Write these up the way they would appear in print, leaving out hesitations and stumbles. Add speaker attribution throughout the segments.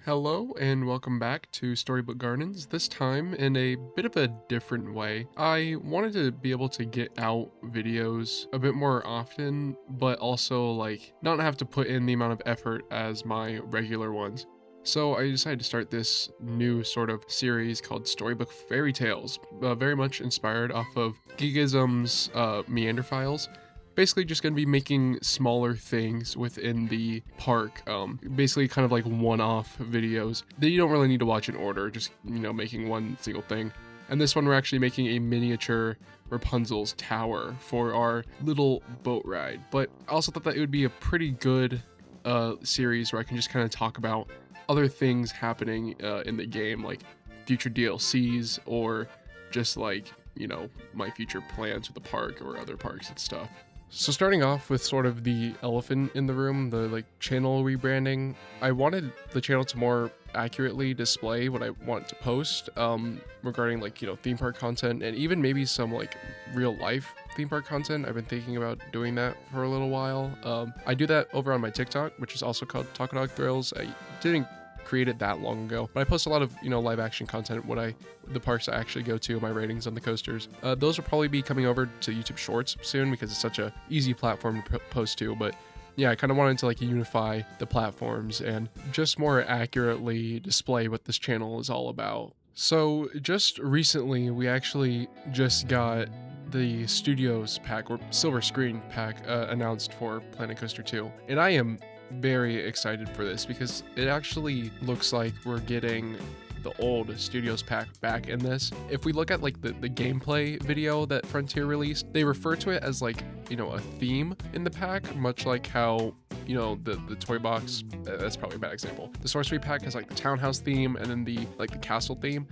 Speaker 1: Hello and welcome back to Storybook Gardens, this time in a bit of a different way. I wanted to be able to get out videos a bit more often, but also not have to put in the amount of effort as my regular ones. So I decided to start this new sort of series called Storybook Fairytales, very much inspired off of Gigism's Meander Files. Basically just going to be making smaller things within the park, basically kind of like one-off videos that you don't really need to watch in order, just making one single thing. And this one we're actually making a miniature Rapunzel's tower for our little boat ride, but I also thought that it would be a pretty good series where I can just kind of talk about other things happening in the game, like future DLCs or just my future plans with the park or other parks and stuff. So starting off with sort of the elephant in the room, the channel rebranding, I wanted the channel to more accurately display what I want to post regarding theme park content and even maybe some real life theme park content. I've been thinking about doing that for a little while. I do that over on my TikTok, which is also called Taco Dog Thrills. I didn't create it that long ago, but I post a lot of live action content the parks I actually go to, my ratings on the coasters. Those will probably be coming over to YouTube Shorts soon because it's such a easy platform to post to. But yeah, I kind of wanted to unify the platforms and just more accurately display what this channel is all about. So just recently we actually just got the Studios pack or Silver Screen pack announced for Planet Coaster 2, and I am very excited for this because it actually looks like we're getting the old Studios pack back in this. If we look at the gameplay video that Frontier released, they refer to it as a theme in the pack, much like how the toy box, that's probably a bad example. The Sorcery pack has the townhouse theme, and then the castle theme.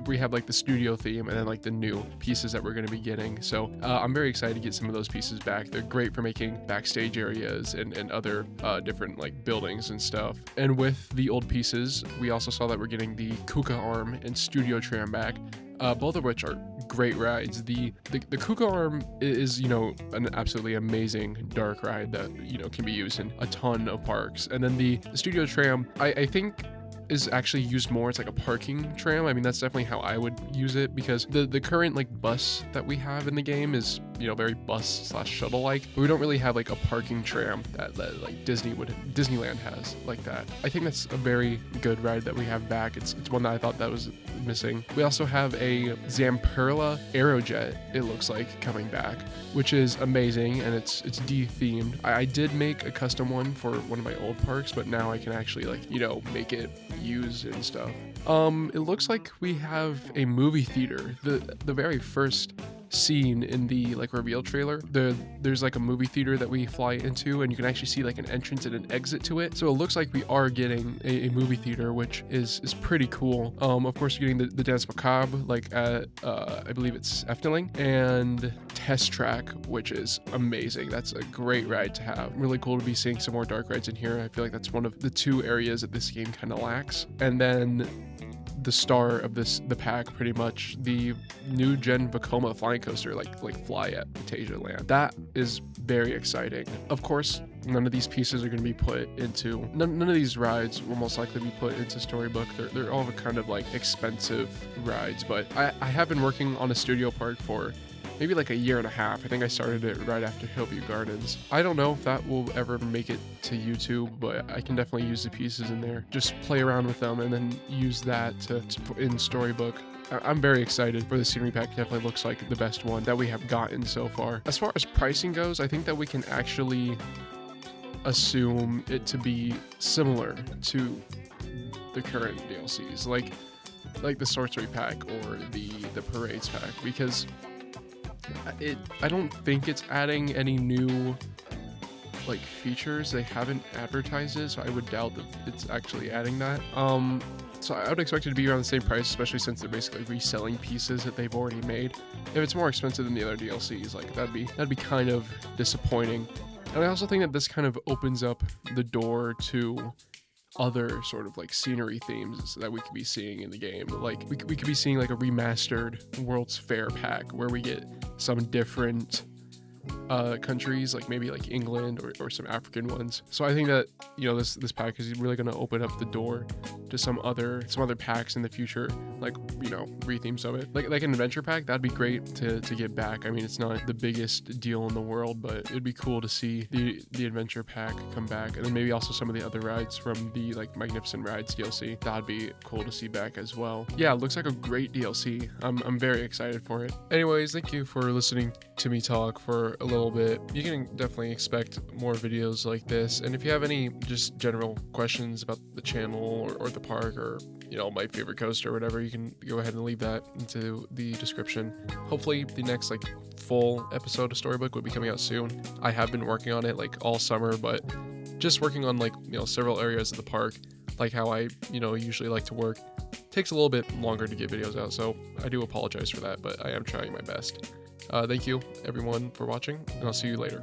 Speaker 1: We have the studio theme, and then the new pieces that we're going to be getting. So I'm very excited to get some of those pieces back. They're great for making backstage areas and other different buildings and stuff. And with the old pieces, we also saw that we're getting the Kuka Arm and Studio Tram back. Both of which are great rides. The Kuka Arm is an absolutely amazing dark ride that can be used in a ton of parks, and then the Studio Tram I think is actually used more as a parking tram. I mean, that's definitely how I would use it, because the current bus that we have in the game is very bus / shuttle but we don't really have a parking tram that Disneyland has like that. I think that's a very good ride that we have back. It's one that I thought that was missing. We also have a Zamperla Aerojet, it looks like, coming back, which is amazing, and it's D-themed. I did make a custom one for one of my old parks, but now I can actually make it use and stuff. It looks like we have a movie theater. The very first scene in the reveal trailer, there's a movie theater that we fly into, and you can actually see an entrance and an exit to it. So it looks like we are getting a movie theater, which is pretty cool. Of course, you're getting the Dance Macabre at I believe it's Efteling, and Test Track, which is amazing. That's a great ride to have. Really cool to be seeing some more dark rides in here. I feel like that's one of the two areas that this game kind of lacks. And then the star of the pack, pretty much, the new gen Vekoma flying coaster, Fly at Fantasia Land. That is very exciting. Of course, none of these pieces are going to be put into none of these rides will most likely be put into Storybook. They're all kind of expensive rides, but I have been working on a studio park for maybe a year and a half. I think I started it right after Hillview Gardens. I don't know if that will ever make it to YouTube, but I can definitely use the pieces in there. Just play around with them and then use that to put in Storybook. I'm very excited for the scenery pack. It definitely looks like the best one that we have gotten so far. As far as pricing goes, I think that we can actually assume it to be similar to the current DLCs, like the Sorcery pack or the Parades pack, because I don't think it's adding any new features. They haven't advertised it, so I would doubt that it's actually adding that. So I would expect it to be around the same price, especially since they're basically reselling pieces that they've already made. If it's more expensive than the other DLCs, that'd be kind of disappointing. And I also think that this kind of opens up the door to other sort of scenery themes that we could be seeing in the game. We could be seeing a remastered World's Fair pack where we get some different countries, like maybe like England or some African ones. So I think that, you know, this pack is really going to open up the door to some other packs in the future, like, you know, rethemes of it, like an adventure pack. That'd be great to get back. I mean, it's not the biggest deal in the world, but it'd be cool to see the adventure pack come back, and then maybe also some of the other rides from the like Magnificent Rides DLC. That'd be cool to see back as well. Yeah, it looks like a great DLC. I'm very excited for it. Anyways, thank you for listening to me talk for a little bit. You can definitely expect more videos like this, and if you have any just general questions about the channel or the park, or, you know, my favorite coaster or whatever, you can go ahead and leave that into the description. Hopefully the next like full episode of Storybook will be coming out soon. I have been working on it like all summer, but just working on like, you know, several areas of the park, like how I, you know, usually like to work, takes a little bit longer to get videos out, so I do apologize for that, but I am trying my best. Thank you everyone for watching, and I'll see you later.